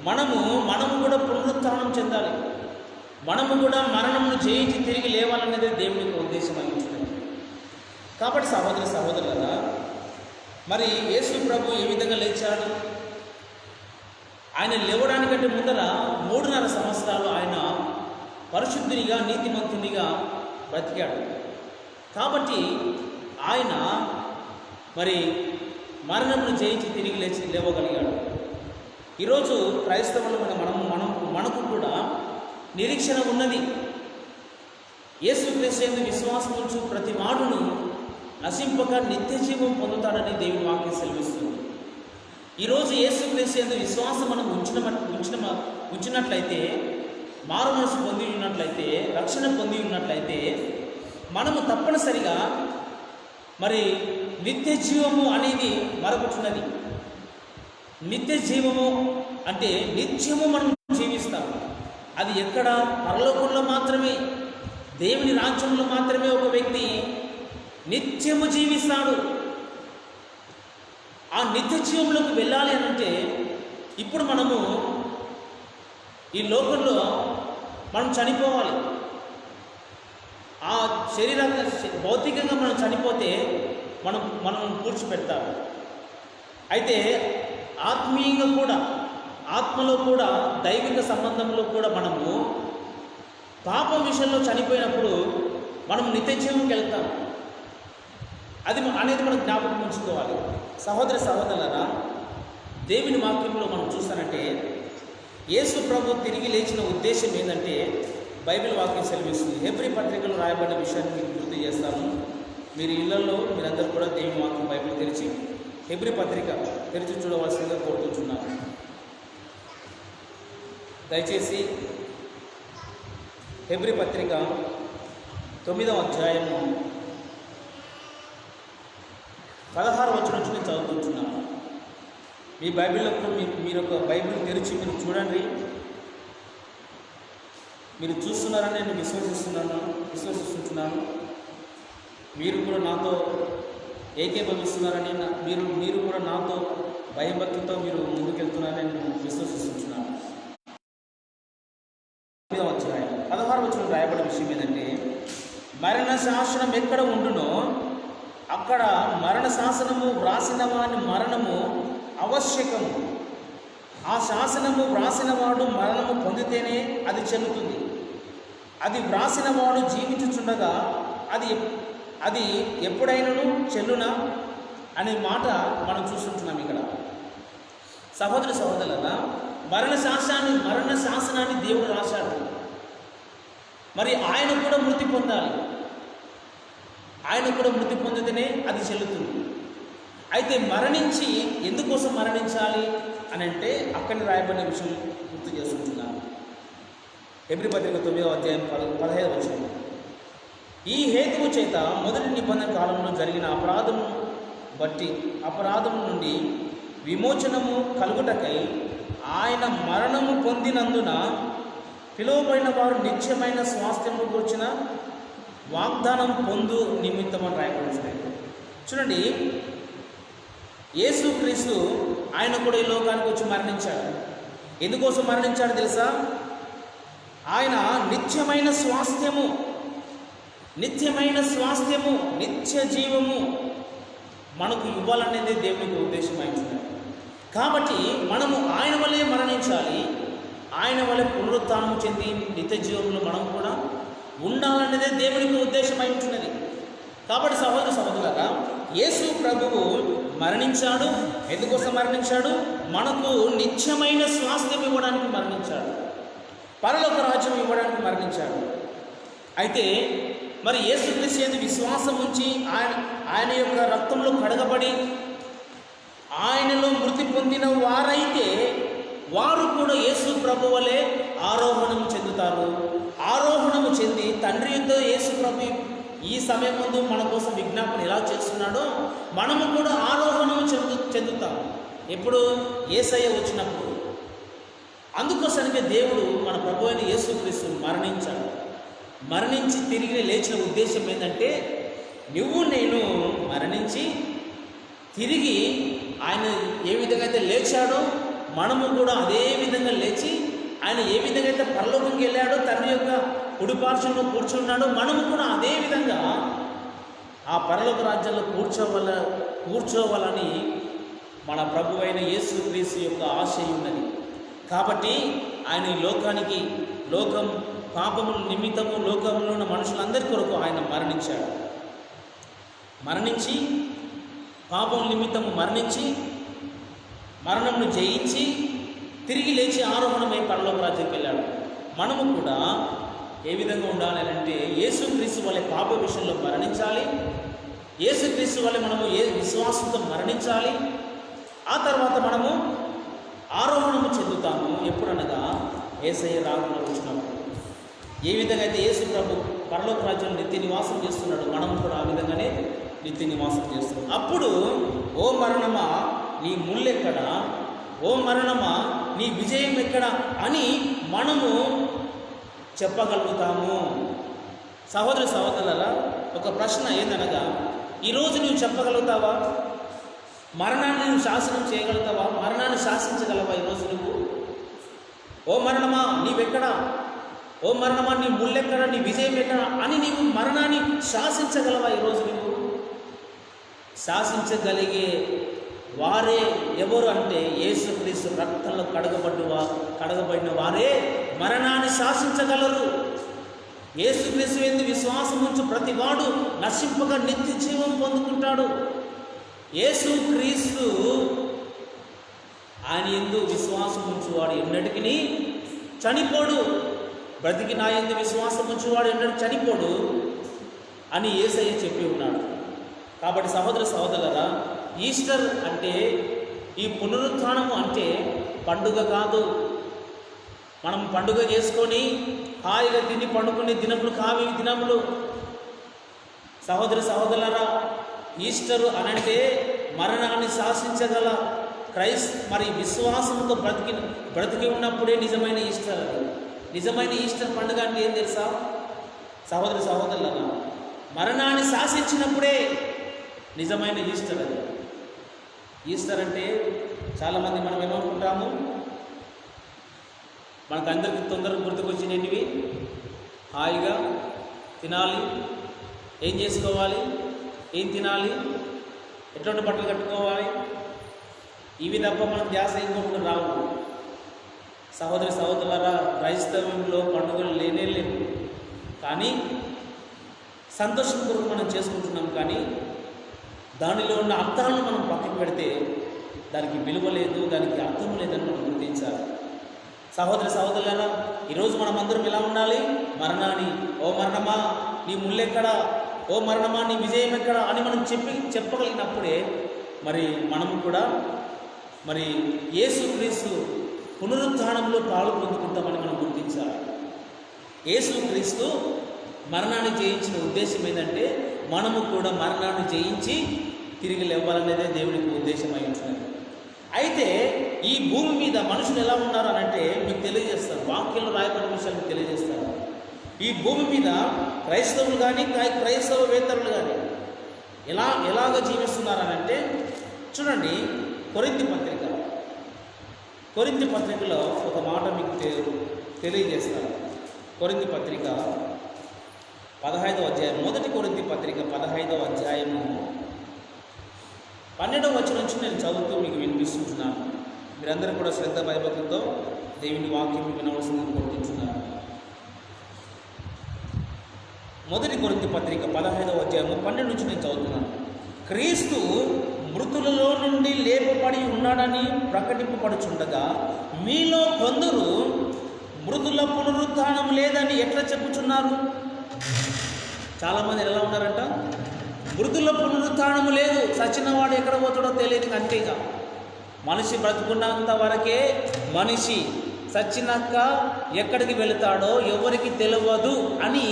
మనము కూడా పునరుత్థానం చెందాలి. మనము కూడా మరణమును జయించి తిరిగి లేవాలనేది దేవుని యొక్క ఉద్దేశం అనిపించింది. కాబట్టి సహోదరులారా, మరి యేసు ప్రభు ఏ విధంగా లేచాడు? ఆయన లేవడానికంటే ముందర 3.5 సంవత్సరాలు ఆయన పరిశుద్ధునిగా నీతిమంతునిగా బ్రతికాడు. కాబట్టి ఆయన మరి మరణమును జయించి తిరిగి లేవగలిగాడు. ఈరోజు క్రైస్తవులమైన మనకు కూడా నిరీక్షణ ఉన్నది. యేసుక్రీస్తు యందు విశ్వాసం ఉంచు ప్రతి వాడును నశింపక నిత్య జీవం పొందుతాడని దేవుని వాక్యం సెలవిస్తుంది. ఈరోజు యేసుక్రీస్తు యందు విశ్వాసం మనం ఉంచినట్లయితే, మారు మనసు పొంది ఉన్నట్లయితే, రక్షణ పొంది ఉన్నట్లయితే, మనము తప్పనిసరిగా మరి నిత్య జీవము అనేది మరొకటున్నది. నిత్య జీవము అంటే నిత్యము మనం జీవిస్తాము. అది ఎక్కడ? పరలోకంలో మాత్రమే, దేవుని రాజ్యంలో మాత్రమే ఒక వ్యక్తి నిత్యము జీవిస్తాడు. ఆ నిత్య జీవంలోకి వెళ్ళాలి అంటే ఇప్పుడు మనము ఈ లోకంలో మనం చనిపోవాలి. ఆ శరీరంగా భౌతికంగా మనం చనిపోతే మనం పూడ్చిపెడతాము. అయితే ఆత్మీయంగా కూడా, ఆత్మలో కూడా, దైవిక సంబంధంలో కూడా మనము పాపం విషయంలో చనిపోయినప్పుడు మనం నిత్య జీవంకి వెళ్తాం. అనేది మనం జ్ఞాపకం ఉంచుకోవాలి. సహోదరులారా, దేవుని వాక్యంలో మనం చూస్తానంటే యేసు ప్రభు తిరిగి లేచిన ఉద్దేశం ఏంటంటే బైబిల్ వాక్యం సెలవిస్తుంది. హెబ్రీ పత్రికలో రాయబడిన విషయాన్ని మీకు గుర్తు చేస్తాను. మీరు ఇళ్లలో మీరందరూ కూడా దేవుని వాక్యం బైబిల్ తెరిచి హెబ్రీ పత్రిక తెరిచి చూడవలసిందిగా కోరుకుంటున్నాను. దయచేసి హెబ్రీ పత్రిక 9వ అధ్యాయము 16వ వచనం నుంచి నేను చదువుకుంటున్నాను. మీ బైబిల్లో కూడా మీరు ఒక బైబిల్ తెరిచి మీరు చూడండి. మీరు చూస్తున్నారని నేను విశ్వసిస్తున్నాను. మీరు కూడా నాతో ఏకీభవిస్తున్నారని, మీరు కూడా నాతో భయభక్తితో మీరు ముందుకెళ్తున్నారని నేను విశ్వసిస్తున్నాను. 9వ అధ్యాయం 16వ వచనం రాయబడిన విషయం ఏంటంటే, మరణ శాసనం ఎక్కడ ఉండునో అక్కడ మరణ శాసనము వ్రాసిన వాని మరణము ఆవశ్యకము. ఆ శాసనము వ్రాసినవాడు మరణము పొందితేనే అది చెల్లుతుంది. అది వ్రాసినవాడు జీవించుచుండగా అది ఎప్పుడైనాను చెల్లునా అనే మాట మనం చూస్తుంటున్నాం ఇక్కడ. సహోదరులారా, మరణ శాసనాన్ని దేవుడు రాశాడు. మరి ఆయన కూడా మృతి పొందాలి. ఆయన కూడా మృతి పొందితేనే అది చెల్లుతుంది. అయితే మరణించి ఎందుకోసం మరణించాలి అని అంటే అక్కడిని రాయబడిన విషయం గుర్తు చేసుకుంటున్నాను. హెబ్రీ పత్రిక 9వ అధ్యాయం 15వ వచనం, ఈ హేతువు చేత మొదటి నిబంధన కాలంలో జరిగిన అపరాధము నుండి విమోచనము కలుగుటకై ఆయన మరణము పొందినందున పిలువబడిన వారు నిత్యమైన స్వాస్థ్యము కూర్చిన వాగ్దానం పొందు నిమిత్తం అని రాయబడుతుంది. చూడండి, యేసుక్రీస్తు ఆయన కూడా ఈ లోకానికి వచ్చి మరణించాడు. ఎందుకోసం మరణించాడు తెలుసా? ఆయన నిత్యమైన స్వాస్థ్యము, నిత్య జీవము మనకు ఇవ్వాలనేది దేవునికి ఉద్దేశమైంది. కాబట్టి మనము ఆయన వల్లే మరణించాలి, ఆయన వల్లే పునరుత్థానం చెంది నిత్య జీవంలో మనం కూడా ఉండాలనేదే దేవునికి ఉద్దేశమై ఉంటున్నది. కాబట్టి సహోదరులారా, యేసు ప్రభువు మరణించాడు. ఎందుకోసం మరణించాడు? మనకు నిత్యమైన స్వాస్థ్యం ఇవ్వడానికి మరణించాడు, పరలోక రాజ్యం ఇవ్వడానికి మరణించాడు. అయితే మరి యేసుక్రీస్తు యందు విశ్వాసం ఉంచి ఆయన యొక్క రక్తంలో కడగబడి ఆయనలో మృతి పొందిన వారైతే వారు కూడా యేసు ప్రభు వలె ఆరోహణం చెందుతారు. ఆరోహణము చెంది తండ్రి యుద్ధ యేసు ప్రభు ఈ సమయం ముందు మన కోసం విజ్ఞాపన ఎలా చేస్తున్నాడో మనము కూడా ఆరోహణము చెందుతాము. ఎప్పుడు? యేసయ్య వచ్చినప్పుడు. అందుకోసానికి దేవుడు మన ప్రభు అయిన యేసుక్రీస్తు మరణించాడు. మరణించి తిరిగి లేచిన ఉద్దేశం ఏంటంటే, నువ్వు నేను మరణించి తిరిగి ఆయన ఏ విధంగా అయితే లేచాడో మనము కూడా అదే విధంగా లేచి ఆయన ఏ విధంగా అయితే పరలోకంకి వెళ్ళాడో, తండ్రి యొక్క కుడిపార్శ్వంలో కూర్చున్నాడో, మనము కూడా అదే విధంగా ఆ పరలోక రాజ్యంలో కూర్చోవాలని మన ప్రభు అయిన యేసుక్రీస్తు యొక్క ఆశయం ఉన్నది. కాబట్టి ఆయన ఈ లోకం పాపముల నిమిత్తము లోకంలో ఉన్న మనుషులందరి కొరకు ఆయన మరణించాడు. పాపముల నిమిత్తము మరణించి మరణమును జయించి తిరిగి లేచి ఆరోహణమై పరలోక రాజ్యానికి వెళ్ళాడు. మనము కూడా ఏ విధంగా ఉండాలి అంటే యేసుక్రీస్తు వలె పాప విషయంలో మరణించాలి. యేసుక్రీస్తు వలె మనము విశ్వాసంతో మరణించాలి. ఆ తర్వాత మనము ఆరోహణము చెందుతాము. ఎప్పుడనగా యేసయ్య రాకడ వచ్చినప్పుడు. ఏ విధంగా అయితే యేసు ప్రభు పరలోక రాజ్యంలో నిత్య నివాసం చేస్తున్నాడు, మనం కూడా ఆ విధంగానే నిత్య నివాసం చేస్తున్నాం. అప్పుడు ఓ మరణమా నీ ముళ్ళెక్కడ, ఓ మరణమా నీ విజయం ఎక్కడ అని మనము చెప్పగలుగుతాము. సహోదరులారా, ఒక ప్రశ్న ఏందనగా, ఈరోజు నువ్వు చెప్పగలుగుతావా? మరణాన్ని నువ్వు శాసనం చేయగలుగుతావా? మరణాన్ని శాసించగలవా ఈరోజు నువ్వు? ఓ మరణమా నీవెక్కడా, ఓ మరణమా నీ ముళ్ళెక్కడ, నీ విజయం ఎక్కడ అని నీవు మరణాన్ని శాసించగలవా ఈరోజు నువ్వు? శాసించగలిగే వారే ఎవరు అంటే యేసుక్రీస్తు రక్తంలో కడగబడిన వారే మరణాన్ని శాసించగలరు. యేసుక్రీస్తు ఎందు విశ్వాసం ఉంచు ప్రతి వాడు నశింపగా నిత్య జీవం పొందుకుంటాడు. యేసుక్రీస్తు ఆయన ఎందు విశ్వాసం ఉంచువాడు ఎన్నటికీ చనిపోడు. బ్రతికి నా ఎందు విశ్వాసం ఉంచువాడు ఎన్నటికీ చనిపోడు అని యేసయ్య చెప్పి ఉన్నాడు. కాబట్టి సహోదరులారా, ఈస్టర్ అంటే, ఈ పునరుత్థానము అంటే పండుగ కాదు. మనం పండుగ చేసుకొని హాయిగా తిని పండుకునే దినములు కావి దినములు. సహోదరులారా, ఈస్టరు అనంటే మరణాన్ని శాసించగల మరి విశ్వాసంతో బ్రతికి ఉన్నప్పుడే నిజమైన ఈస్టర్. నిజమైన ఈస్టర్ పండుగ అంటే ఏం తెలుసా సహోదరులారా? మరణాన్ని శాసించినప్పుడే నిజమైన ఈస్టర్ అది. ఈస్టర్ అంటే చాలామంది మనం ఏమనుకుంటాము, మనకు అందరికీ తొందరగా గుర్తుకొచ్చినవి హాయిగా తినాలి, ఏం చేసుకోవాలి, ఏం తినాలి, ఎటువంటి బట్టలు కట్టుకోవాలి, ఇవి తప్ప మనకు ధ్యాస ఇంకొకటి రావు. సహోదరులారా, క్రైస్తవంలో పండుగలు లేవు. కానీ సంతోషం కొరకు మనం చేసుకుంటున్నాం. కానీ దానిలో ఉన్న అర్థాలను మనం పక్కన పెడితే దానికి విలువ లేదు, దానికి అర్థం లేదని మనం గుర్తించాలి. సహోదరులారా, ఈరోజు మనం అందరం ఎలా ఉండాలి? మరణాన్ని, ఓ మరణమా నీ ముళ్ళెక్కడా, ఓ మరణమా నీ విజయం ఎక్కడా అని మనం చెప్పగలిగినప్పుడే మరి మనము కూడా మరి యేసుక్రీస్తు పునరుత్థానంలో పాలు పొందుకుంటామని మనం గుర్తించాలి. యేసుక్రీస్తు మరణాన్ని జయించిన ఉద్దేశం ఏంటంటే మనము కూడా మరణాన్ని జయించి తిరిగి లేవాలనేదే దేవునికి ఉద్దేశమై ఉంటున్నది. అయితే ఈ భూమి మీద మనుషులు ఎలా ఉన్నారు అనంటే మీకు తెలియజేస్తారు, వాక్యంలో రాయబడిన విషయాలు మీకు తెలియజేస్తారు. ఈ భూమి మీద క్రైస్తవులు కానీ క్రైస్తవేతరులు కానీ ఎలాగ జీవిస్తున్నారనంటే చూడండి, కొరింథీ పత్రికలో ఒక మాట మీకు తెలియజేస్తారు. కొరింథీ పత్రిక 15వ అధ్యాయం, మొదటి కొరింథీ పత్రిక 15వ అధ్యాయము 12వ వచనం నుంచి నేను చదువుతూ మీకు వినిపిస్తున్నాను. మీరందరూ కూడా శ్రద్ధ భయభక్తులతో దేవుని వాక్యం వినవలసిందని కోరుకుంటున్నాను. మొదటి కొరింథీ పత్రిక 15వ అధ్యాయము 12 నుంచి నేను చదువుతున్నాను. క్రీస్తు మృతులలో నుండి లేపబడి ఉన్నాడని ప్రకటింపబడుచుండగా మీలో కొందరు మృతుల పునరుత్థానం లేదని ఎట్లా చెప్పుచున్నారు? చాలామంది ఎలా ఉన్నారంట, మృతుల పునరుత్థానము లేదు, చచ్చినవాడు ఎక్కడ పోతాడో తెలియదు. అంతేగా మనిషి బ్రతుకున్నంత వరకే, మనిషి చచ్చినాక ఎక్కడికి వెళతాడో ఎవరికి తెలియదు అని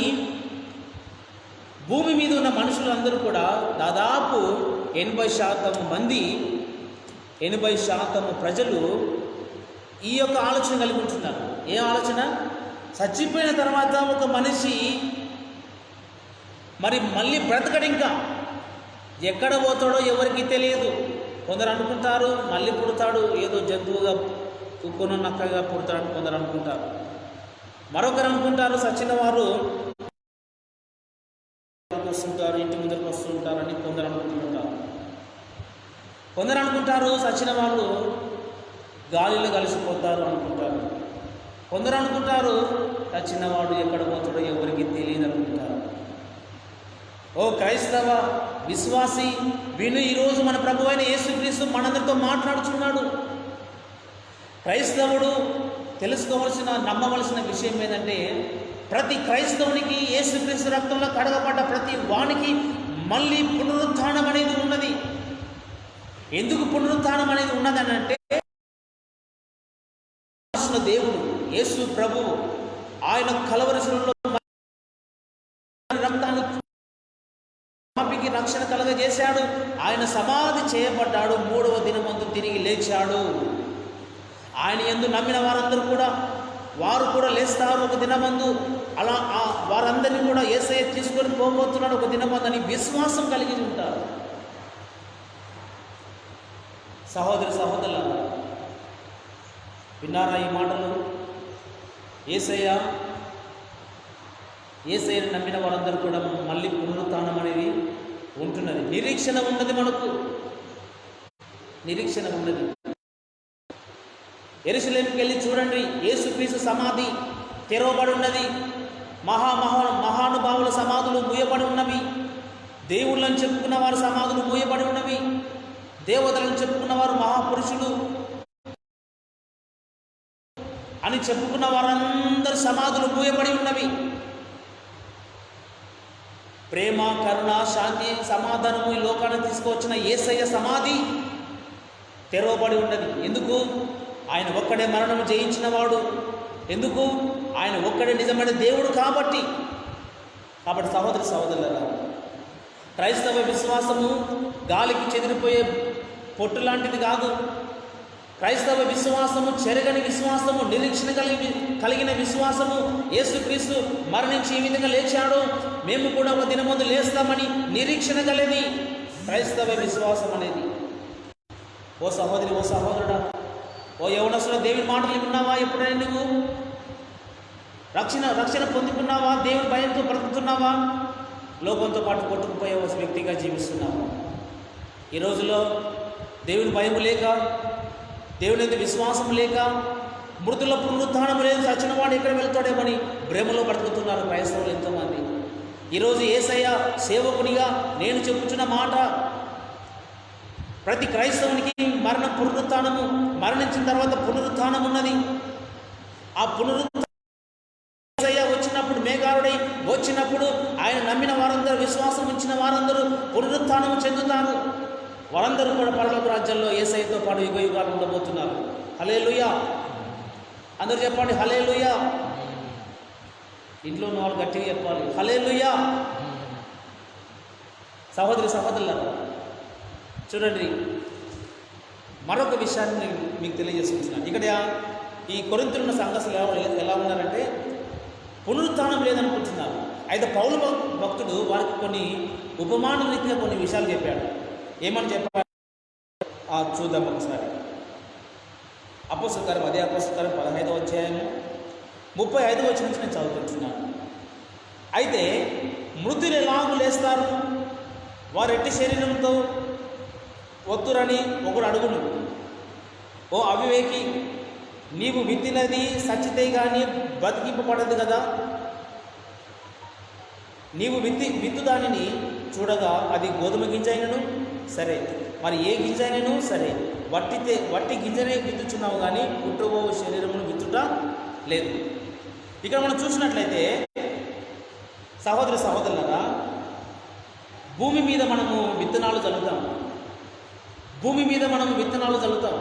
భూమి మీద ఉన్న మనుషులందరూ కూడా దాదాపు 80% మంది, 80% ప్రజలు ఈ యొక్క ఆలోచన కలిగి ఉంటున్నారు. ఏ ఆలోచన? చచ్చిపోయిన తర్వాత ఒక మనిషి మరి మళ్ళీ బ్రతకడు, ఇంకా ఎక్కడ పోతాడో ఎవరికి తెలియదు. కొందరు అనుకుంటారు మళ్ళీ పుడతాడు, ఏదో జంతువుగా కుక్కను నక్కగా పుడతాడని కొందరు అనుకుంటారు. మరొకరు అనుకుంటారు సచిన వారు వస్తుంటారు, ఇంటి ముందరికి వస్తుంటారని కొందరు అనుకుంటుంటారు. కొందరు అనుకుంటారు సచిన వాళ్ళు గాలిలో కలిసిపోతారు అనుకుంటారు. కొందరు అనుకుంటారు సచినవాడు ఎక్కడ పోతాడో ఎవరికి తెలియదు అనుకుంటారు. ఓ క్రైస్తవ విశ్వాసి విను, ఈరోజు మన ప్రభు అయిన యేసుక్రీస్తు మనందరితో మాట్లాడుతున్నాడు. క్రైస్తవుడు తెలుసుకోవలసిన నమ్మవలసిన విషయం ఏంటంటే, ప్రతి క్రైస్తవునికి యేసుక్రీస్తు రక్తంలో కడగబడ్డ ప్రతి వానికి మళ్ళీ పునరుత్థానం అనేది ఉన్నది. ఎందుకు పునరుత్థానం అనేది ఉన్నదని అంటే, దేవుడు యేసు ప్రభు ఆయన కలవరి శిలువలో రక్తాన్ని పాపికి రక్షణ కలగజేశాడు. ఆయన సమాధి చేయబడ్డాడు, 3వ దినమందు తిరిగి లేచాడు. ఆయన యందు నమ్మిన వారందరూ కూడా వారు కూడా లేస్తారు ఒక దినమందు. అలా వారందరినీ కూడా యేసయ్య తీసుకొని పోబోతున్నాడు ఒక దినమందు అని విశ్వాసం కలిగి ఉంటారు. సహోదరి సహోదరులారా, విన్నారా ఈ మాటలు? యేసయ్యను నమ్మిన వారందరూ కూడా మళ్ళీ పునరుత్థానం అనేది ఉంటున్నది. నిరీక్షణ ఉన్నది, మనకు నిరీక్షణ ఉన్నది. యెరూషలేముకి వెళ్ళి చూడండి, యేసుక్రీస్తు సమాధి తెరవబడి ఉన్నది. మహానుభావుల సమాధులు మూయబడి ఉన్నవి. దేవుళ్ళని చెప్పుకున్న వారి సమాధులు మూయబడి ఉన్నవి. దేవతలను చెప్పుకున్న వారు మహాపురుషులు అని చెప్పుకున్న వారందరూ సమాధులు మూయబడి ఉన్నవి. ప్రేమ, కరుణ, శాంతి, సమాధానము ఈ లోకాన్ని తీసుకువచ్చిన యేసయ్య సమాధి తెరవబడి ఉన్నది. ఎందుకు? ఆయన ఒక్కడే మరణము జయించిన వాడు. ఎందుకు? ఆయన ఒక్కడే నిజమైన దేవుడు కాబట్టి. సహోదరి సహోదరులారా, క్రైస్తవ విశ్వాసము గాలికి చెదిరిపోయే పొట్టు లాంటిది కాదు. క్రైస్తవ విశ్వాసము చెరగని విశ్వాసము, నిరీక్షణ కలిగిన విశ్వాసము. యేసుక్రీస్తు మరణించి ఈ విధంగా లేచాడు, మేము కూడా ఒక దినమందు లేస్తామని నిరీక్షణ కలిగి క్రైస్తవ విశ్వాసం అనేది. ఓ సహోదరి, ఓ సహోదరుడా, ఓ యవనస్తుడా, దేవుని మాటలు విన్నావా? ఎప్పుడైనా నువ్వు రక్షణ పొందుకున్నావా? దేవుని భయంతో బ్రతుకుతున్నావా? లోకంతో పాటు కొట్టుకుపోయే ఒక వ్యక్తిగా జీవిస్తున్నావా? ఈ రోజులో దేవుని భయం లేక, దేవుని మీద విశ్వాసం లేక, మృతుల పునరుత్థానం లేదు, సచిన వాడు ఎక్కడ వెళ్తాడేమని భ్రమలో బ్రతుకుతున్నారు క్రైస్తవులు ఎంతోమంది. ఈరోజు యేసయ్య సేవకునిగా నేను చెప్పుచున్న మాట, ప్రతి క్రైస్తవునికి పునరుత్థానము, మరణించిన తర్వాత పునరుత్థానం ఉన్నది. ఆ పునరుత్థానం వచ్చినప్పుడు, మేఘారుడై వచ్చినప్పుడు ఆయన నమ్మిన వారందరూ, విశ్వాసం ఉంచిన వారందరూ పునరుత్థానం చెందుతారు. వారందరూ కూడా పరలోక రాజ్యంలో యేసయ్యతో పాటు యుగ యుగాలు ఉండబోతున్నారు. హల్లెలూయా! అందరూ చెప్పండి హల్లెలూయా. ఇంట్లో ఉన్న వాళ్ళు గట్టిగా చెప్పాలి హల్లెలూయా. సహోదరి సహోదరులారా, చూడండి, మరొక విషయాన్ని మీకు తెలియజేసుకుంటున్నాను. ఇక్కడ ఈ కొరింథీయులో ఉన్న సంఘస్థులు ఎలా ఉన్నారంటే, పునరుత్థానం లేదనుకుంటున్నారు. అయితే పౌలు భక్తుడు వారికి కొన్ని ఉపమాన రీతిగా కొన్ని విషయాలు చెప్పాడు. ఏమని చెప్పాడు చూద్దాం ఒకసారి. అపోస్తలుల కార్యం, అదే అపోస్తలుల కార్యం 15వ అధ్యాయము 35వ వచనం నుంచి నేను చదువుకుంటున్నాను. అయితే మృతులు ఎలాగూ లేస్తారు, వారు ఎట్టి శరీరంతో వత్తురని ఒకడు అడుగును. ఓ అవివేకి, నీవు విత్తినది సచ్చితే కానీ బతికింపబడదు కదా. నీవు విత్తు దానిని చూడగా అది గోధుమ గింజ అయినను సరే, మరి ఏ గింజ అయినను సరే, వట్టి గింజనే విత్తుచున్నావు కానీ పుట్టబో శరీరమును విత్తుట లేదు. ఇక్కడ మనం చూసినట్లయితే సహోదరి సహోదరులారా, భూమి మీద మనము విత్తనాలు చల్లుతాం. భూమి మీద మనము విత్తనాలు చల్లుతాం.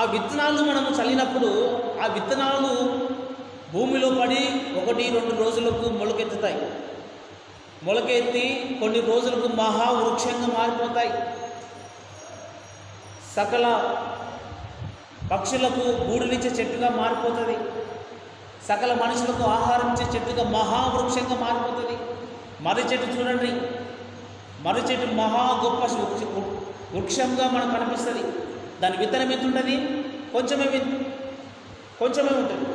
ఆ విత్తనాలు మనము చల్లినప్పుడు ఆ విత్తనాలు భూమిలో పడి 1-2 రోజులకు మొలకెత్తుతాయి. మొలకెత్తి కొన్ని రోజులకు మహావృక్షంగా మారిపోతాయి. సకల పక్షులకు గూడునిచ్చే చెట్టుగా మారిపోతుంది. సకల మనుషులకు ఆహారం ఇచ్చే చెట్టుగా మహావృక్షంగా మారిపోతుంది. మర్రి చెట్టు చూడండి, మర్రి చెట్టు మహా గొప్ప వృక్షంగా మనకు కనిపిస్తుంది. దాని విత్తనం ఎంత ఉంటుంది? కొంచెమే కొంచెమే ఉంటుంది.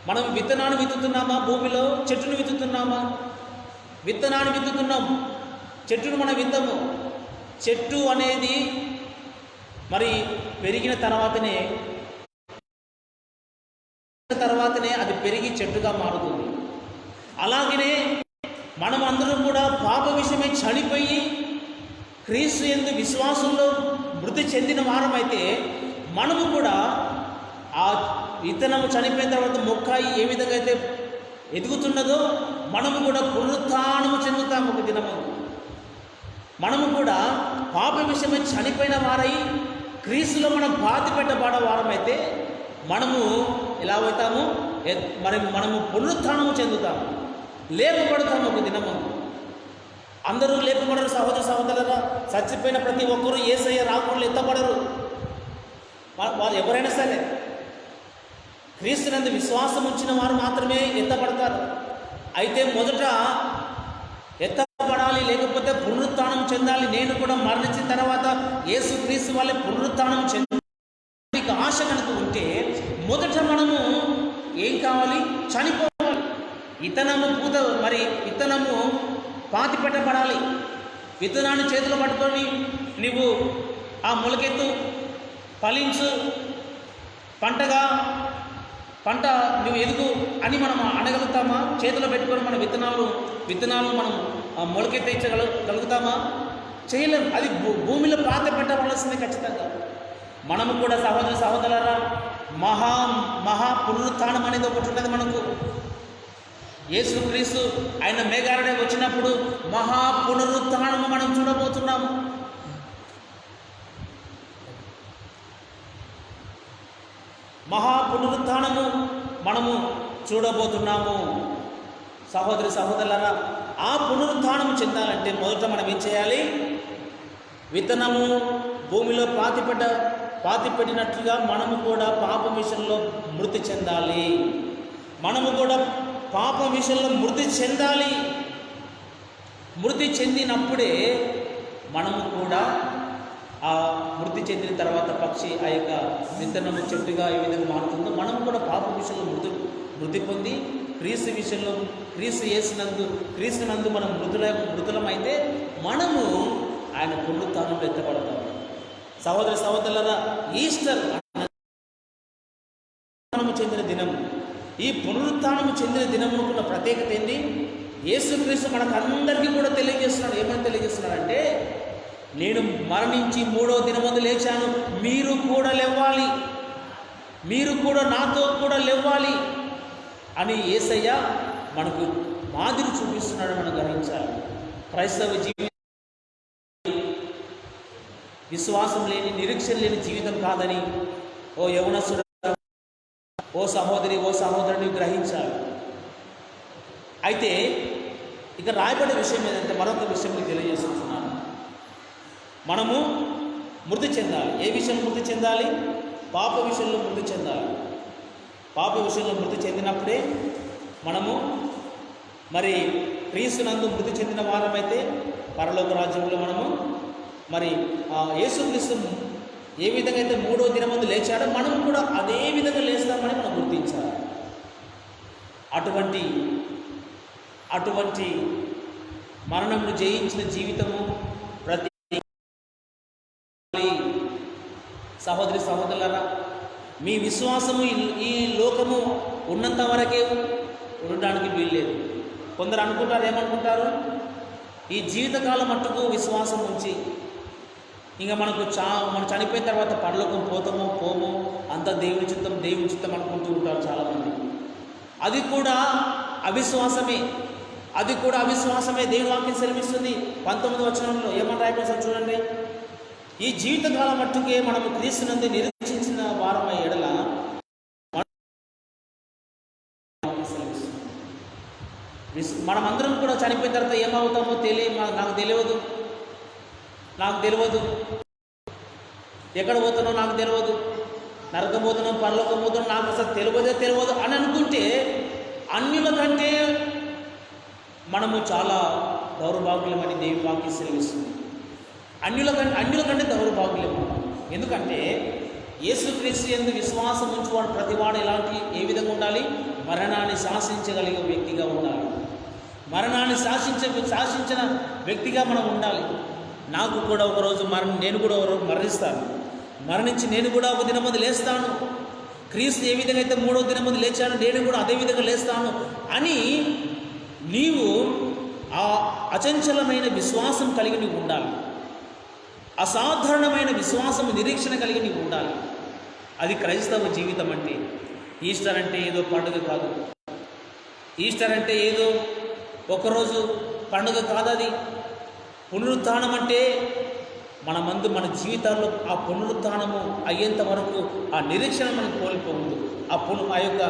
మనం విత్తనాన్ని విత్తుతున్నామా? భూమిలో చెట్టును విత్తుతున్నామా? విత్తనాన్ని విత్తుతున్నాం, చెట్టును మనం విత్తము. చెట్టు అనేది మరి పెరిగిన తర్వాతనే అది పెరిగి చెట్టుగా మారుతుంది. అలాగనే మనం అందరం కూడా పాప విషయమై చనిపోయి క్రీస్తు యందు విశ్వాసంలో మృతి చెందిన వారమైతే మనము కూడా ఆ విత్తనము చనిపోయిన తర్వాత మొక్క ఏ విధంగా అయితే ఎదుగుతున్నదో మనము కూడా పునరుత్థానము చెందుతాము. ఒక దినము మనము కూడా పాప విషయమై చనిపోయిన వారై క్రీస్తులో మనం బాధ పెట్టబడ వారమైతే మనము ఎలా అవుతాము? మనము పునరుత్థానము చెందుతాము, లేపబడతాము ఒక దినము. అందరూ లేపబడరు సహోదరులారా. చచ్చిపోయిన ప్రతి ఒక్కరూ యేసయ్య రాకుండా ఎత్తబడరు. వాళ్ళు ఎవరైనా సరే క్రీస్తునందు విశ్వాసం ఉంచిన వారు మాత్రమే ఎత్తబడతారు. అయితే మొదట ఎత్తబడాలి, లేకపోతే పునరుత్థానం చెందాలి. నేను కూడా మరణించిన తర్వాత యేసు క్రీస్తు వాళ్ళే పునరుత్థానం చెందాలి ఆశ కనుక ఉంటే మొదట మనము ఏం కావాలి? చనిపోవాలి. విత్తనము పాతి పెట్టబడాలి. విత్తనాన్ని చేతిలో పట్టుకొని నువ్వు ఆ మొలకెత్తు, ఫలించు, పంట నువ్వు ఎదుగు అని మనం అనగలుగుతామా? చేతిలో పెట్టుకొని మన విత్తనాలు మనం మొలకెత్తించగలుగుతామా? చేయలేము. అది భూమిలో పాతి పెట్టవలసింది ఖచ్చితంగా. మనము కూడా సహోదరులారా, మహా పునరుత్థానం అనేది ఒకటి ఉన్నది మనకు. యేసు క్రీస్తు ఆయన మేఘారుడే వచ్చినప్పుడు మహా పునరుత్థానము మనం చూడబోతున్నాము. మహా పునరుత్థానము మనము చూడబోతున్నాము. సహోదరులారా, ఆ పునరుత్థానము చెందాలంటే మొదట మనం ఏం చేయాలి? విత్తనము భూమిలో పాతిపెట్టినట్లుగా మనము కూడా పాపం విషయంలో మృతి చెందాలి. మనము కూడా పాపం విషయంలో మృతి చెందాలి. మృతి చెందినప్పుడే మనము కూడా ఆ మృతి చెందిన తర్వాత పక్షి ఆ యొక్క విత్తనము చెట్టుగా ఏ విధంగా మారుతుందో మనము కూడా పాప విషయంలో మృతి పొంది క్రీస్తునందు మనం మృతులమైతే మనము ఆయన పునరుత్థానంలో ఎత్తబడతాము. సహోదరులారా, ఈస్టర్ చెందిన దినము, ఈ పునరుత్థానము చెందిన దినముకున్న ప్రత్యేకత ఏంటి? యేసుక్రీస్తు మనకు అందరికీ కూడా తెలియజేస్తున్నాడు. ఏమని తెలియజేస్తున్నాడంటే, నేను మరణించి 3వ దినమందు లేచాను, మీరు కూడా లేవాలి, మీరు కూడా నాతో కూడా లేవాలి అని యేసయ్య మనకు మాదిరి చూపిస్తున్నాడు. మనం గ్రహించాలి. క్రైస్తవ జీవితం విశ్వాసం లేని, నిరీక్షణ లేని జీవితం కాదని ఓ యవనస్తుడు, ఓ సహోదరుని గ్రహించాలి. అయితే ఇక రాయబడే విషయం ఏదంటే, మరొక విషయం మీకు తెలియజేస్తున్నాను. మనము మృతి చెందాలి. ఏ విషయంలో మృతి చెందాలి? పాప విషయంలో మృతి చెందాలి. పాప విషయంలో మృతి చెందినప్పుడే మనము మరి క్రీస్తునందు మృతి చెందిన వారమైతే పరలోక రాజ్యంలో మనము మరి యేసుక్రీస్తు ఏ విధంగా అయితే 3వ దినమందు లేచాడో మనం కూడా అదే విధంగా లేస్తామని మనం గుర్తించాలి. అటువంటి మరణమును జయించిన జీవితము ప్రతి సహోదరులారా, మీ విశ్వాసము ఈ లోకము ఉన్నంత వరకే ఉండడానికి వీల్లేదు. కొందరు అనుకుంటారు, ఏమనుకుంటారు? ఈ జీవితకాలం మట్టుకు విశ్వాసం ఉంచి ఇంకా మనం చనిపోయిన తర్వాత పరలోకం పోమో అంత దేవుని చిత్తం అనుకుంటూ ఉంటారు చాలామంది. అది కూడా అవిశ్వాసమే. దేవుని వాక్యం సెలవిస్తుంది 19వ వచనంలో ఏమని రాయబడిందో చూడండి. ఈ జీవితకాలం మట్టుకే మనము క్రీస్తునందు నిరీక్షించిన వారమై ఎడల మనమందరం కూడా చనిపోయిన తర్వాత ఏమవుతామో నాకు తెలియదు. ఎక్కడ పోతానో నాకు తెలియదు. నరకం పోతానో పరలోకం పోతానో నాకు అసలు తెలియదు అని అనుకుంటే అన్యుల కంటే మనము చాలా దౌర్భాగ్యులమని దేవుని వాక్యం సెలవిస్తుంది. అన్యుల కంటే దౌర్భాగ్యులము. ఎందుకంటే యేసుక్రీస్తు యందు విశ్వాసం ఉంచువాడు ప్రతివాడు ఏ విధంగా ఉండాలి? మరణాన్ని శాసించగలిగే వ్యక్తిగా ఉండాలి. మరణాన్ని శాసించిన వ్యక్తిగా మనం ఉండాలి. నాకు కూడా ఒకరోజు నేను కూడా ఒకరోజు మరణిస్తాను. మరణించి నేను కూడా ఒక దినమందు లేస్తాను. క్రీస్తు ఏ విధంగా అయితే 3వ దినమందు లేచాను, నేను కూడా అదే విధంగా లేస్తాను అని నీవు ఆ అచంచలమైన విశ్వాసం కలిగి నీవు ఉండాలి. అసాధారణమైన విశ్వాసం, నిరీక్షణ కలిగి నీవు ఉండాలి. అది క్రైస్తవ జీవితం అంటే. ఈస్టర్ అంటే ఏదో పండుగ కాదు. ఈస్టర్ అంటే ఏదో ఒకరోజు పండుగ కాదు. అది పునరుత్థానం అంటే మన జీవితాల్లో ఆ పునరుత్థానము అయ్యేంత వరకు ఆ నిరీక్షణ మనం కోల్పోవద్దు. ఆ యొక్క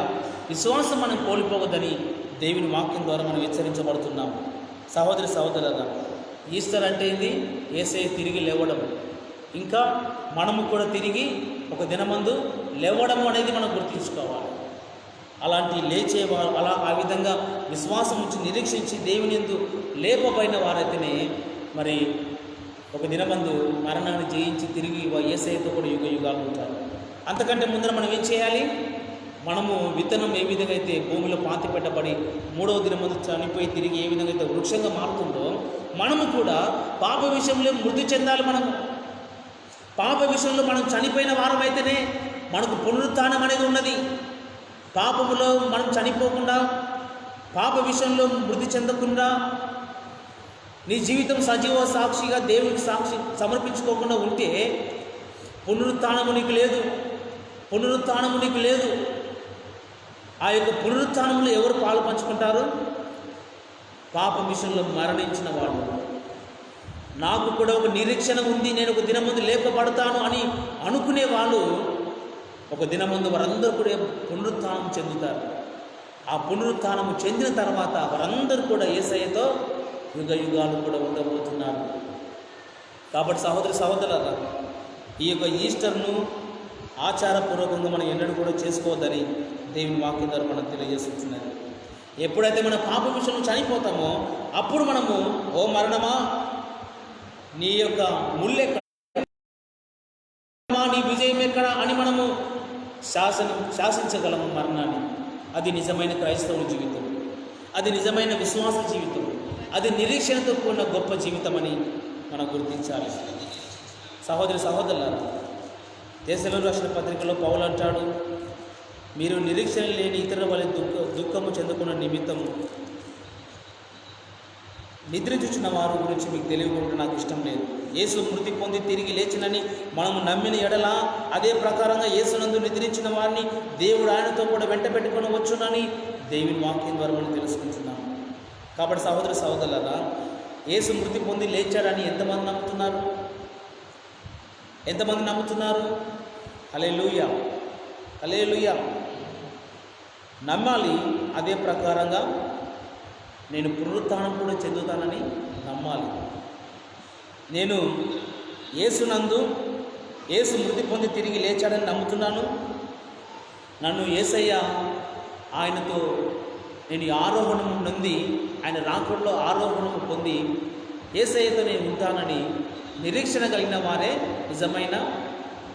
విశ్వాసం మనం కోల్పోవద్దని దేవుని వాక్యం ద్వారా మనం హెచ్చరించబడుతున్నాం. సహోదరి సహోదరులారా, ఈస్టర్ అంటే ఏంది? యేసయ్య తిరిగి లేవడం. ఇంకా మనము కూడా తిరిగి ఒక దినమందు లేవడం అనేది మనం గుర్తుంచుకోవాలి. అలాంటి లేచేవారు, ఆ విధంగా విశ్వాసం ఉంచి నిరీక్షించి దేవుని యందు లేపబడిన వారైతేనే మరి ఒక దినమందు మరణాన్ని జయించి తిరిగి యేసయ్యతో కూడా యుగ యుగాలు ఉంటారు. అంతకంటే ముందర మనం ఏం చేయాలి? మనము విత్తనం ఏ విధంగా అయితే భూమిలో పాతి పెట్టబడి 3వ దినమందు చనిపోయి తిరిగి ఏ విధంగా అయితే వృక్షంగా మారుతుందో, మనము కూడా పాప విషయంలో మృతి చెందాలి. పాప విషయంలో మనం చనిపోయిన వారమైతేనే మనకు పునరుత్థానం అనేది ఉన్నది. పాపములో మనం చనిపోకుండా, పాప విషయంలో మృతి చెందకుండా, నీ జీవితం సజీవ సాక్షిగా దేవునికి సాక్షి సమర్పించుకోకుండా ఉంటే పునరుత్థానము నీకు లేదు. పునరుత్థానము నీకు లేదు. ఆ యొక్క పునరుత్థానంలో ఎవరు పాలు పంచుకుంటారు? పాప విషయంలో మరణించిన వాడు. నాకు కూడా ఒక నిరీక్షణ ఉంది, నేను ఒక దినమందు లేపబడతాను అని అనుకునే వాళ్ళు ఒక దినమందు వారందరూ కూడా పునరుత్థానం చెందుతారు. ఆ పునరుత్థానము చెందిన తర్వాత వారందరూ కూడా యేసయ్యతో యుగ యుగాలు కూడా ఉండబోతున్నారు. కాబట్టి సహోదరి సహోదరులారా, ఈ యొక్క ఈస్టర్ను ఆచారపూర్వకంగా మనం ఎన్నడూ కూడా చేసుకోవద్దని దేవుని వాక్యం ద్వారా మనం తెలియజేస్తున్నది. ఎప్పుడైతే మన పాప విషయంలో చనిపోతామో అప్పుడు మనము, ఓ మరణమా నీ యొక్క ముల్లెక్కడ, నీ విజయం ఎక్కడ అని మనము శాసించగలము మరణాన్ని. అది నిజమైన క్రైస్తవ జీవితం, అది నిజమైన విశ్వాస జీవితం, అది నిరీక్షణతో కూడిన గొప్ప జీవితం అని మనం గుర్తించాలి. సహోదరి సహోదరులారా, దేశంలో రాసిన పత్రికలో పౌలు అంటాడు, మీరు నిరీక్షణ లేని ఇతరుల వలె దుఃఖము చెందుకున్న నిమిత్తము నిద్రించుచున్న వారి గురించి మీకు తెలియకుండా నాకు ఇష్టం లేదు. యేసు మృతి పొంది తిరిగి లేచినని మనము నమ్మిన ఎడల అదే ప్రకారంగా యేసునందు నిద్రించిన వారిని దేవుడు ఆయనతో కూడా వెంట పెట్టుకొని వచ్చునని దేవుని వాక్యం ద్వారా మనం తెలుసుకుంటున్నాం. కాబట్టి సహోదర సహోదరులారా, యేసు మృతి పొంది లేచాడని ఎంతమంది నమ్ముతున్నారు? ఎంతమంది నమ్ముతున్నారు? హల్లెలూయా, హల్లెలూయా. నమ్మాలి. అదే ప్రకారంగా నేను పునరుత్థానం కూడా చెందుతానని నమ్మాలి. నేను యేసునందు యేసు మృతి పొంది తిరిగి లేచాడని నమ్ముతున్నాను. నన్ను యేసయ్య ఆయనతో నేను ఆరోహణము నొంది, ఆయన రాకడలో ఆరోహణము పొంది యేసయ్యతో నేను ఉంటానని నిరీక్షణ కలిగిన వారే నిజమైన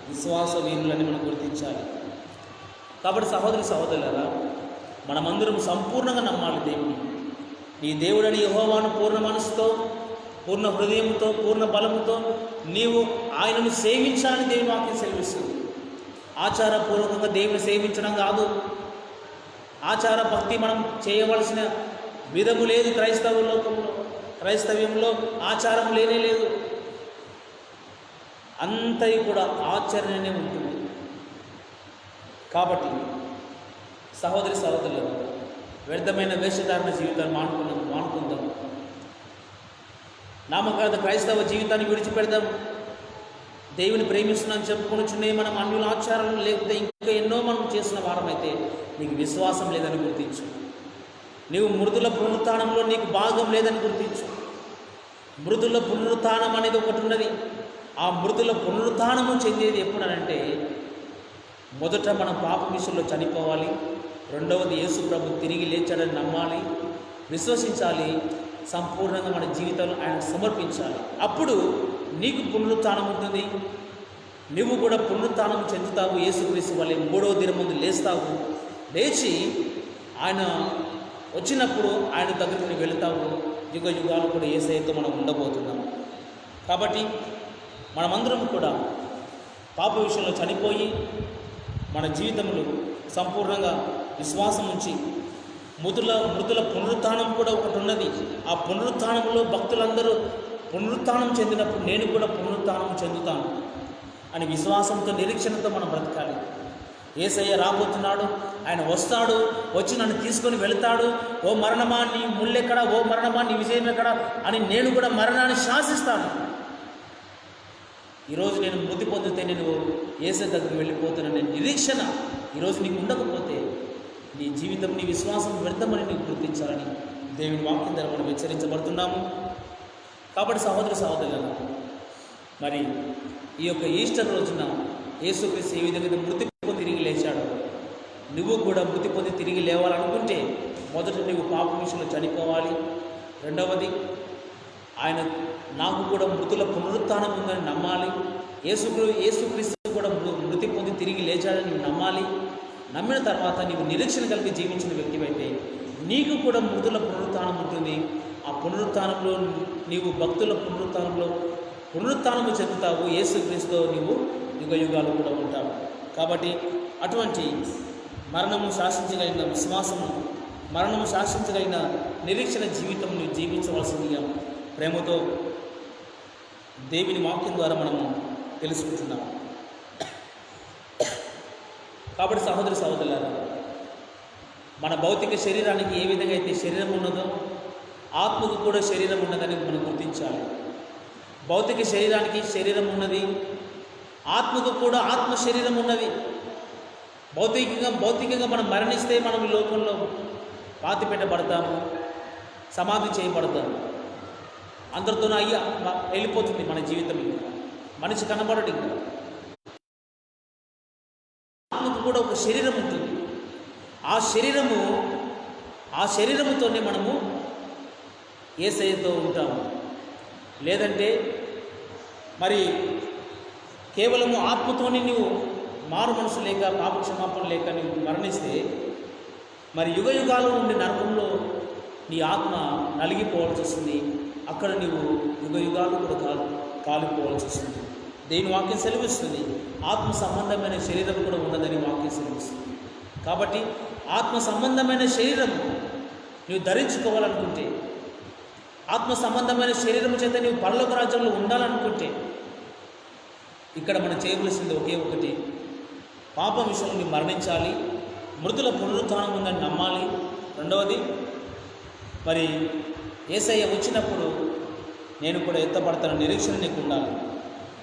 విశ్వాస వీరులని మనం గుర్తించాలి. కాబట్టి సహోదరి సహోదరులారా, మనమందరం సంపూర్ణంగా నమ్మాలి దేవుని. నీ దేవుడని యెహోవాను పూర్ణ మనసుతో, పూర్ణ హృదయంతో, పూర్ణ బలముతో నీవు ఆయనను సేవించాలని దేవుని వాక్యం సెలవిస్తుంది. ఆచారపూర్వకంగా దేవుని సేవించడం కాదు. ఆచార భక్తి మనం చేయవలసిన విధము లేదు. క్రైస్తవ్యంలో ఆచారం లేనే లేదు. అంతయు కూడా ఆచరణనే ఉంటుంది. కాబట్టి సహోదరి సహోదరులు, వ్యర్థమైన వేషధారణ జీవితాన్ని మానుకుందాం. నామకార్థ క్రైస్తవ జీవితాన్ని విడిచిపెడదాం. దేవుని ప్రేమిస్తున్నాను చెప్పుకొనిచున్నాయి మనం అన్యుల ఆచారాలు, లేకపోతే ఇంకా ఎన్నో మనం చేసిన వారమైతే నీకు విశ్వాసం లేదని గుర్తించు. నీవు మృదుల పునరుత్థానంలో నీకు భాగం లేదని గుర్తించు. మృదుల పునరుత్థానం అనేది ఒకటి ఉన్నది. ఆ మృదుల పునరుత్థానము చెందేది ఎప్పుడనంటే, మొదట మనం పాప విషయంలో చనిపోవాలి. రెండవది యేసు ప్రభు తిరిగి లేచాడని నమ్మాలి, విశ్వసించాలి, సంపూర్ణంగా మన జీవితాలను ఆయన సమర్పించాలి. అప్పుడు నీకు పునరుత్థానం ఉంటుంది. నువ్వు కూడా పునరుత్థానం చెందుతావు. యేసుక్రీస్తు వలె మూడవ దినం ముందు లేస్తావు. లేచి ఆయన వచ్చినప్పుడు ఆయన దగ్గరికి నువ్వు వెళుతావు. యుగ యుగాలు కూడా యేసయ్యతో మనం ఉండబోతున్నాము. కాబట్టి మనమందరం కూడా పాప విషయంలో చనిపోయి మన జీవితంలో సంపూర్ణంగా విశ్వాసం ఉంచి మృతుల పునరుత్థానం కూడా ఒకటి ఉన్నది. ఆ పునరుత్థానంలో భక్తులందరూ పునరుత్థానం చెందినప్పుడు నేను కూడా పునరుత్థానం చెందుతాను అని విశ్వాసంతో నిరీక్షణతో మనం బ్రతకాలి. యేసయ్య రాబోతున్నాడు, ఆయన వస్తాడు, వచ్చి నన్ను తీసుకొని వెళతాడు. ఓ మరణమా నీ ముళ్ళెక్కడ, ఓ మరణమా నీ విజయం ఎక్కడ అని నేను కూడా మరణాన్ని శాసిస్తాను. ఈరోజు నేను మృతి పొందితే నేను యేసయ్య దగ్గరికి వెళ్ళిపోతాననే నిరీక్షణ ఈరోజు నీకు ఉండకపోతే నీ జీవితం, నీ విశ్వాసం వ్యర్థమని నీకు గుర్తించాలని దేవుని వాక్యం ద్వారా మనం హెచ్చరించబడుతున్నాము. కాబట్టి సహోదరులారా, మరి ఈ యొక్క ఈస్టర్ రోజున యేసుక్రీస్తు ఏ విధంగా మృతి పొంది తిరిగి లేచాడు, నువ్వు కూడా మృతి పొంది తిరిగి లేవాలనుకుంటే మొదట నువ్వు పాప విషయంలో చనిపోవాలి. రెండవది, ఆయన నాకు కూడా మృతుల పునరుత్థానం ఉందని నమ్మాలి. యేసుక్రీస్తు కూడా మృతి పొంది తిరిగి లేచాడని నువ్వు నమ్మాలి. నమ్మిన తర్వాత నీవు నిరీక్షణ కలిగి జీవించిన వ్యక్తివైతే నీకు కూడా మృతుల పునరుత్థానం ఉంటుంది. ఆ పునరుత్థానంలో నీవు భక్తుల పునరుత్థానము చెందుతావు. యేసుక్రీస్తుతో నీవు యుగ యుగాలు కూడా ఉంటావు. కాబట్టి అటువంటి మరణము శాసించగలిగిన విశ్వాసము, మరణము శాసించగలిగిన నిరీక్షణ జీవితం నువ్వు జీవించవలసిందిగా ప్రేమతో దేవుని వాక్యం ద్వారా మనము తెలుసుకుంటున్నాం. కాబట్టి సహోదరులారా, మన భౌతిక శరీరానికి ఏ విధంగా అయితే శరీరం ఉన్నదో ఆత్మకు కూడా శరీరం ఉన్నదని మనం గుర్తించాలి. భౌతిక శరీరానికి శరీరం ఉన్నది, ఆత్మకు కూడా ఆత్మ శరీరం ఉన్నది. భౌతికంగా మనం మరణిస్తే మనం ఈ లోకంలో పాతి పెట్టబడతాము, సమాధి చేయబడతాము. అందరితో అయ్యా వెళ్ళిపోతుంది మన జీవితం. ఇంకా మనిషి కనబడడు. ఇంకా ఆత్మకు కూడా ఒక శరీరం ఉంటుంది. ఆ శరీరముతోనే మనము యేసయ్యతో ఉంటాము. లేదంటే మరి కేవలము ఆత్మతోనే నువ్వు మారు మనసు లేక పాప క్షమాపణ లేక నువ్వు మరణిస్తే మరి యుగ యుగాలు ఉండే నరకంలో నీ ఆత్మ నలిగిపోవాల్సి వస్తుంది. అక్కడ నువ్వు యుగ యుగాలు కూడా కాలిపోవాల్సి వస్తుంది. దేని వాక్యం సెలవిస్తుంది, ఆత్మ సంబంధమైన శరీరం కూడా ఉన్నదని వాక్యం సెలవిస్తుంది. కాబట్టి ఆత్మ సంబంధమైన శరీరం నువ్వు ధరించుకోవాలనుకుంటే, ఆత్మ సంబంధమైన శరీరం చేత నువ్వు పరలోక రాజ్యంలో ఉండాలనుకుంటే ఇక్కడ మనం చేయవలసింది ఒకే ఒకటి, పాపం విషయంలో నువ్వు మరణించాలి, మృతుల పునరుత్థానం ఉందని నమ్మాలి. రెండవది, మరి యేసయ్య వచ్చినప్పుడు నేను కూడా ఎత్తపడతాను నిరీక్షణ నీకు ఉండాలి.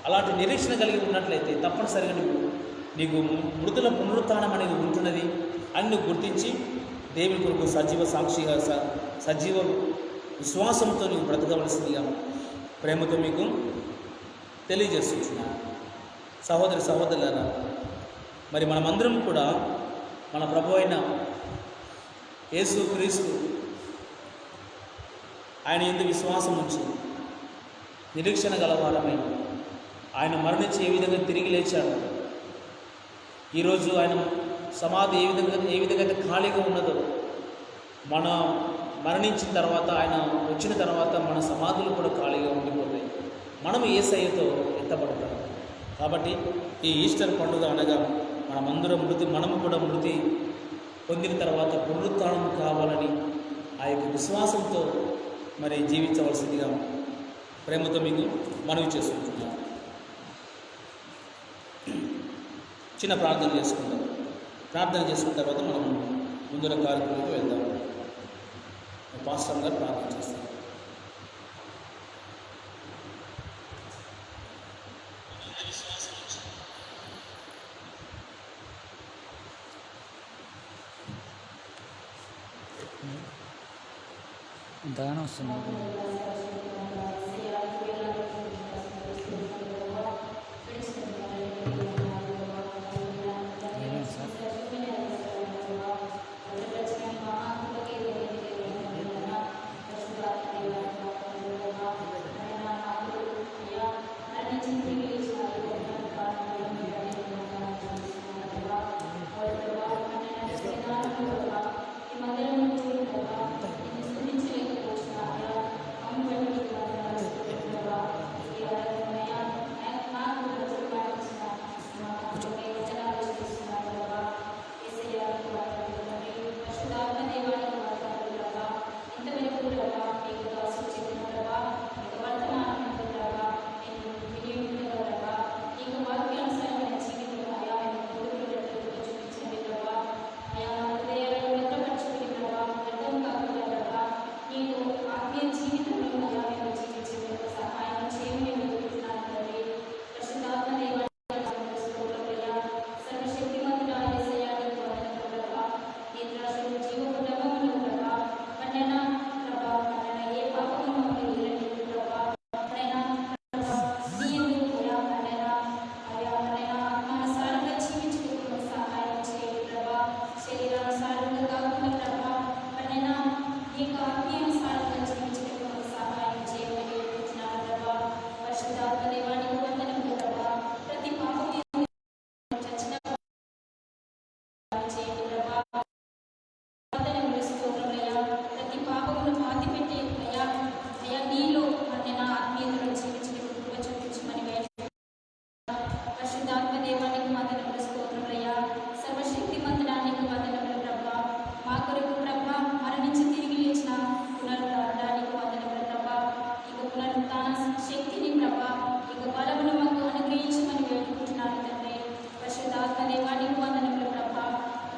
అలాంటి నిరీక్షణ కలిగి ఉన్నట్లయితే తప్పనిసరిగా నీకు మృతుల పునరుత్థానం అనేది ఉంటున్నది అని నువ్వు గుర్తించి దేవుని కొరకు సజీవ సాక్షిగా సజీవ విశ్వాసంతో నువ్వు బ్రతకవలసిందిగా ప్రేమతో మీకు తెలియజేస్తున్నాను. సహోదరులారా, మరి మనమందరం కూడా మన ప్రభు అయిన యేసుక్రీస్తు ఆయన యందు విశ్వాసం ఉంచి నిరీక్షణ గలవారమై ఆయన మరణించి ఏ విధంగా తిరిగి లేచాడు, ఈరోజు ఆయన సమాధి ఏ విధంగా అయితే ఖాళీగా ఉన్నదో, మన మరణించిన తర్వాత ఆయన వచ్చిన తర్వాత మన సమాధులు కూడా ఖాళీగా ఉండిపోతాయి. మనం యేసయ్యతో ఎత్తబడతాం. కాబట్టి ఈ ఈస్టర్ పండుగ అనగా మనము కూడా మృతి పొందిన తర్వాత పునరుత్థానం కావాలని ఆ యొక్క విశ్వాసంతో మరి జీవించవలసిందిగా ప్రేమతో మీకు మనవి చేసుకుంటున్నాం. చిన్న ప్రార్థన చేసుకుందాం. ప్రార్థన చేసుకున్న తర్వాత మనం ముందున కార్యక్రమానికి వెళ్దాం. పాస్టర్ గారు ప్రార్థన చేస్తాం. దానం వస్తుంది.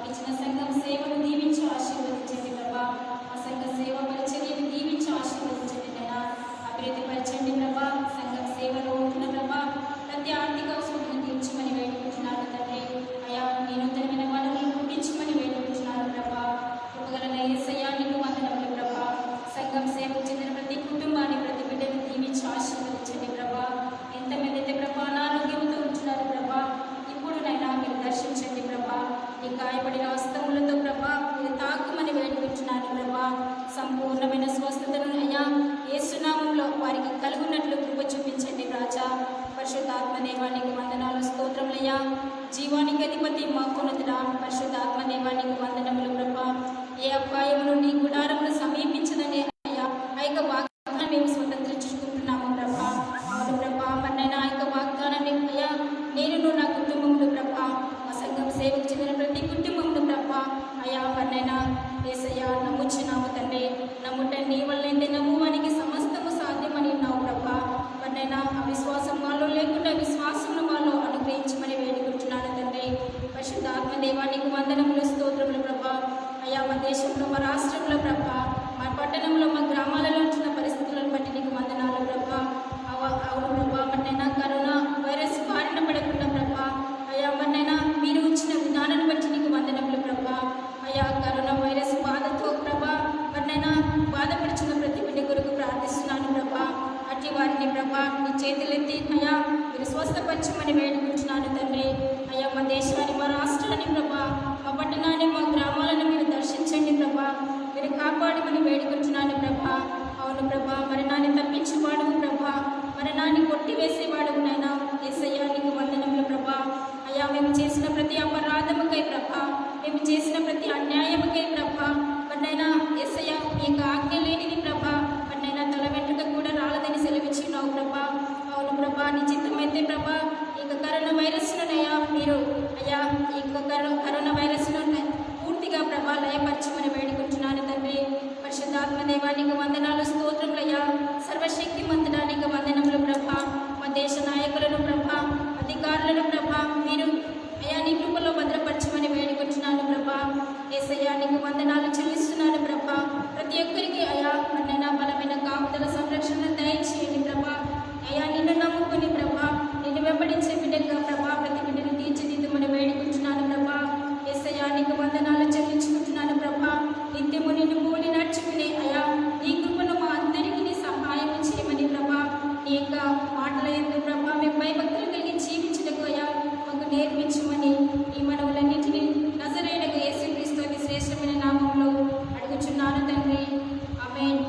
ఇచ్చిన సంఘం సేవను దీవించి ఆశీర్వదించండి ప్రభా. ఆ సంఘ సేవ పరిచర్యను దీవించి ఆశీర్వదించండి నైనా. అభివృద్ధి పరచండి ప్రభా. సంఘం సేవలో ఉంటున్న ప్రభా ప్రతి ఆర్థిక అవసరం తీర్చమని వేడుకుంటున్నాను తండ్రి. అయా నీ నూతనమైన వనరులను పుట్టించమని వేడుకుంటున్నాను ప్రభా. కృపగల యేసయ్యా నీకు వందనములు ప్రభా. సంఘం సేవకు చెందిన ప్రతి కుటుంబాన్ని ప్రతి బిడ్డను దీవించి ఆశీర్వదించండి ప్రభా. ఎంతమంది అయితే ప్రభా అనారోగ్యంతో ఉంటున్నారు ప్రభా, ఇప్పుడు నైనా మీరు దర్శించండి ప్రభా. ఈ గాయపడిన హస్తములతో ప్రభా మీరు తాకుమని వేడుకుంటున్నాను ప్రభా. సంపూర్ణమైన స్వస్థతను అయ్యా యేసునామంలో వారికి కలుగునట్లు కృప చూపించండి రాజా. పరిశుద్ధాత్మ దేవానికి వందనాలు స్తోత్రములయ్యా. జీవానికి అధిపతి మహోన్నతుడా పరిశుద్ధాత్మ దేవానికి వందనములు ప్రభా. ఏ అపాయము నుండి గుడారమును సమీపించదని అయ్యా ఆ యొక్క వాగ్దానం మేము స్వతంత్రించుకుంటున్నాము ప్రభా. అవును ప్రభా, మన్నైనా ఆ యొక్క వాగ్దానాన్ని అయ్యా నేను నా కుటుంబములు ప్రభా, మా సంఘం సేవకు చెందిన ప్రతి కుటుంబములు ప్రభా అయ్యా మన్నైనా యేసయ్యా నమ్ముచున్నాము తండ్రి. నమ్ముట నీ వల్లైతే నమ్మువానికి సమస్తము సాధ్యమని ఉన్నావు ప్రభా. మన్నైనా అవిశ్వాసం మాలో లేకుండా విశ్వాసమును మాలో అనుగ్రహించమని వేడుకుంటున్నాను తండ్రి. పరిశుద్ధాత్మ దేవానికి వందనములు స్తోత్రములు ప్రభా. అయ్యా మా దేశంలో మా రాష్ట్రంలో ప్రభా, మా పట్టణంలో మా గ్రామాలలో ఉంటున్న పరిస్థితులను బట్టి నీకు వందనాలు ప్రభా. అవును ప్రభా, మన్నైనా కరోనా వైరస్ బారిన పడకుండా ప్రభా అయ్యా మన్నైనా మీరు ఇచ్చిన విధానాన్ని బట్టి నీకు వందనములు ప్రభా. అయ్యా కరోనా వైరస్ బాధతో ప్రభా మన్నైనా బాధపడుచున్న ప్రతి బిడ్డ కొరకు ప్రార్థిస్తున్నాను ప్రభా. అట్టి వారిని ప్రభా నీ చేతులెత్తి అయ్యా మీరు స్వస్థపరచమని వేడుకుంటున్నాను తండ్రి. అయ్యా మా దేశాన్ని మా రాష్ట్రాన్ని ప్రభా మా పట్టణాన్ని మా గ్రామాలను మీరు దర్శించండి ప్రభా. మీరు కాపాడమని వేడుకుంటున్నాను ప్రభా. అవును ప్రభా, మరణాన్ని తప్పించేవాడు ప్రభా, మరణాన్ని కొట్టివేసేవాడు నైనా యేసయ్యా నీకు వందనములు ప్రభా. అయ్యా మేము చేసిన ప్రతి అపరాధముకై ప్రభా, మేము చేసిన ప్రతి అన్యాయముకై ప్రభా మన్నైనా యేసయ్యా మీకు ఆజ్ఞ లేనిది ప్రభా మన్నైనా తల వెంట్రుక కూడా రాలదని సెలవిచ్చినావు ప్రభా. అవును ప్రభా, నీ చిత్తమైతే ప్రభా ఇక కరోనా వైరస్నునయ్యా మీరు అయ్యా ఇంక కరోనా వైరస్ను పూర్తిగా ప్రభా లయపరచమని వేడుకుంటున్నాను తండ్రి. పరిశుద్ధాత్మ దేవానికి వందనాలు స్తోత్రములయ్యా. సర్వశక్తి మంతడానికి వందనములు ప్రభా. మా దేశ నాయకులను ప్రభా అధికారులను ప్రభా మీరు అయ్యా నీ కృపలో భద్రపరచమని వేడుకుంటున్నాను ప్రభా. యేసయ్యా నీకు వందనాలు చెల్లిస్తున్నాను ప్రభా. ప్రతి ఒక్కరికి అయ్యా మన్నైనా బలమైన కాపుదల సంరక్షణ దయచేయండి ప్రభా. అయ్యా నిన్ను నమ్ముకుని ప్రభా నిన్ను వెంబడించే బిడ్డగా ప్రభా ప్రతి బిడ్డను తీర్చిదిద్దుమని వేడుకుంటున్నాను ప్రభా. యేసయ్యా నీకు వందనాలు చెల్లించుకుంటున్నాను ప్రభా. నిత్యము నిన్ను పోలి నడుచుకుని అయ్యా నీ కృపను మా అందరికీ నీ సహాయం చేయమని ప్రభా. నీ యొక్క మాటల యందు ప్రభా మేము భయభక్తులు కలిగి జీవించటకు అయ్యా మాకు నేర్పించమని ఈ మనవులన్నింటినీ నజరేయుడగు యేసుక్రీస్తు అతి శ్రేష్టమైన నామంలో అడుగుచున్నాను తండ్రి. ఆమేన్.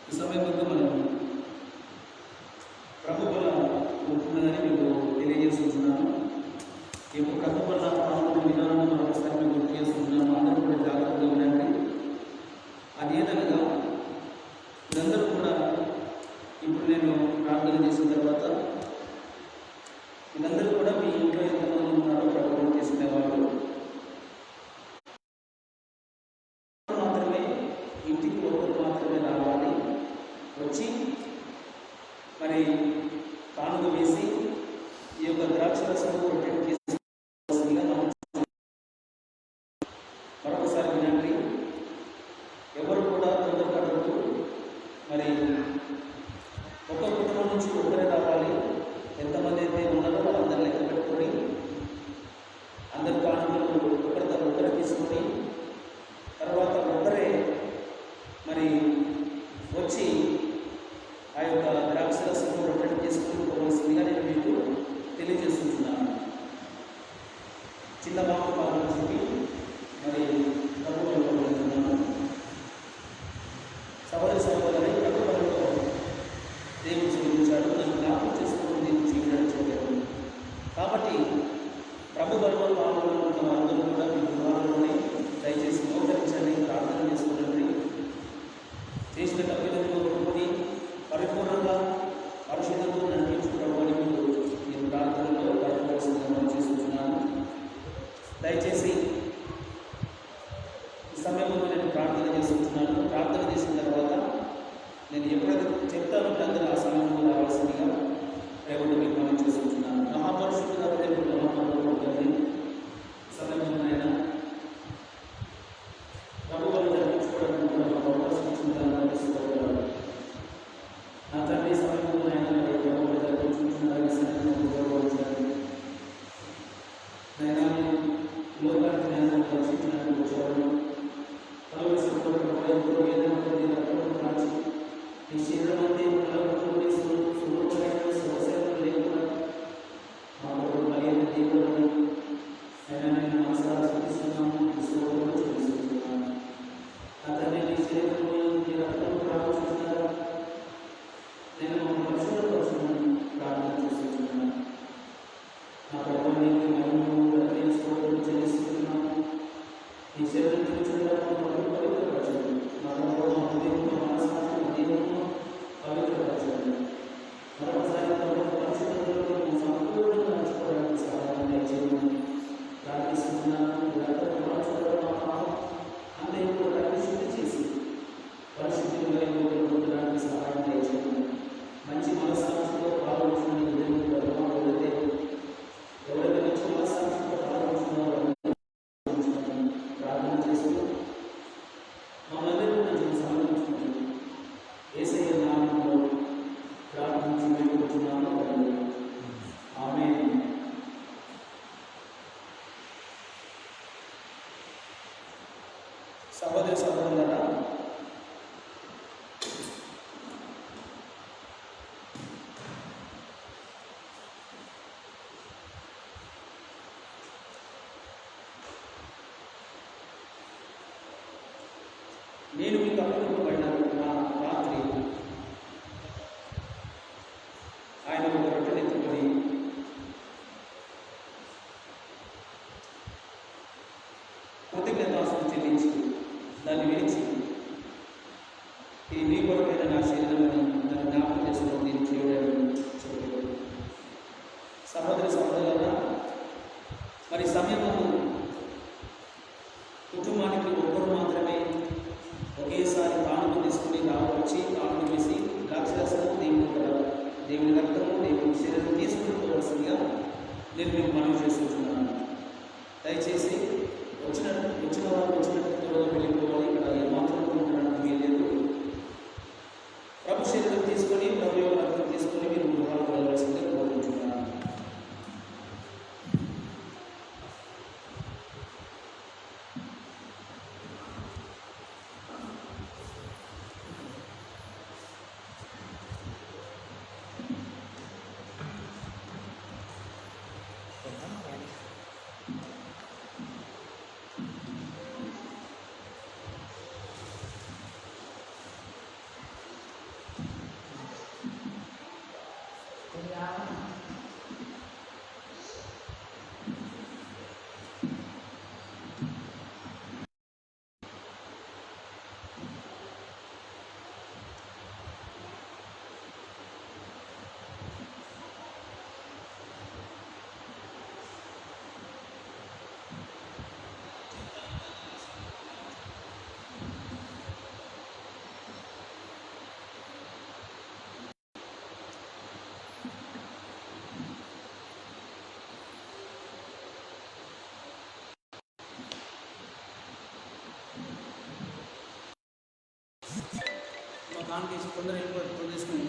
ఈ సమయంలో మనం ప్రభు వల్ల ఉంటుందని మీకు తెలియజేస్తున్నాను. ఈ యొక్క ప్రభు వల్ల పాల్గొన్న విధానాన్ని మరొకసారి మీకు గుర్తు చేస్తున్నాను. అందరూ కూడా జాగ్రత్తగా ఉండండి. అదేదనగా మీరందరూ కూడా ఇప్పుడు నేను ప్రార్థన చేసిన తర్వాత మీరందరూ కూడా మీ ఇంట్లో ఎంతమంది ఉన్నారో ప్రార్థన చేసిన వాళ్ళు మాత్రమే ఇంటికి ఒకరు మాత్రమే రావాలి. వచ్చి మరి కానుక వేసి ఈ యొక్క ద్రాక్షరసం రొట్టెను చేసి మరొకసారి వినండి. ఎవరు కూడా తొందరపడద్దు. మరి ఒక కుటుంబం నుంచి ఒకరే రావాలి. ఎంతమంది అయితే ఉన్నారో వాళ్ళందరూ లెక్క పెట్టుకొని అందరు కానుకలు సహోదరి సహోదరులారా, నేను మీకు అప్పగింపబడిన నా రాత్రి ఆయన ఒక రొట్టెనెత్తుకొని కృతజ్ఞతాస్తుతి చెల్లించి దాన్ని విడిచి, ఇది మీ కొరకైన నా శరీరం అని నన్ను జ్ఞాపకం చేసుకుని నేను చేయడానికి చెప్పాడు. సహోదరి సహోదరులారా, మరి సమయంలో కుటుంబానికి ఒక్కరు మాత్రమే ఒకేసారి కానుక తీసుకుని వచ్చి కానుక వేసి ద్రాక్షరసము దేవుని రక్తము దేవుని శరీరం తీసుకుని నేను మీకు మనవి చేస్తున్నాను. దయచేసి వచ్చిన వారు వచ్చినట్టు త్వరగా వెళ్ళిపోవాలి. ఇక్కడ ఏమాత్రం ఉండడానికి వీల్లేదు. ప్రభు శరీరం తీసుకొని ప్రభు యొక్క రక్తం తీసుకొని మీరు గృహాలకు వెళ్ళవలసిందే కోరుకుంటున్నాను. కానుక తొందరగా తీసుకుని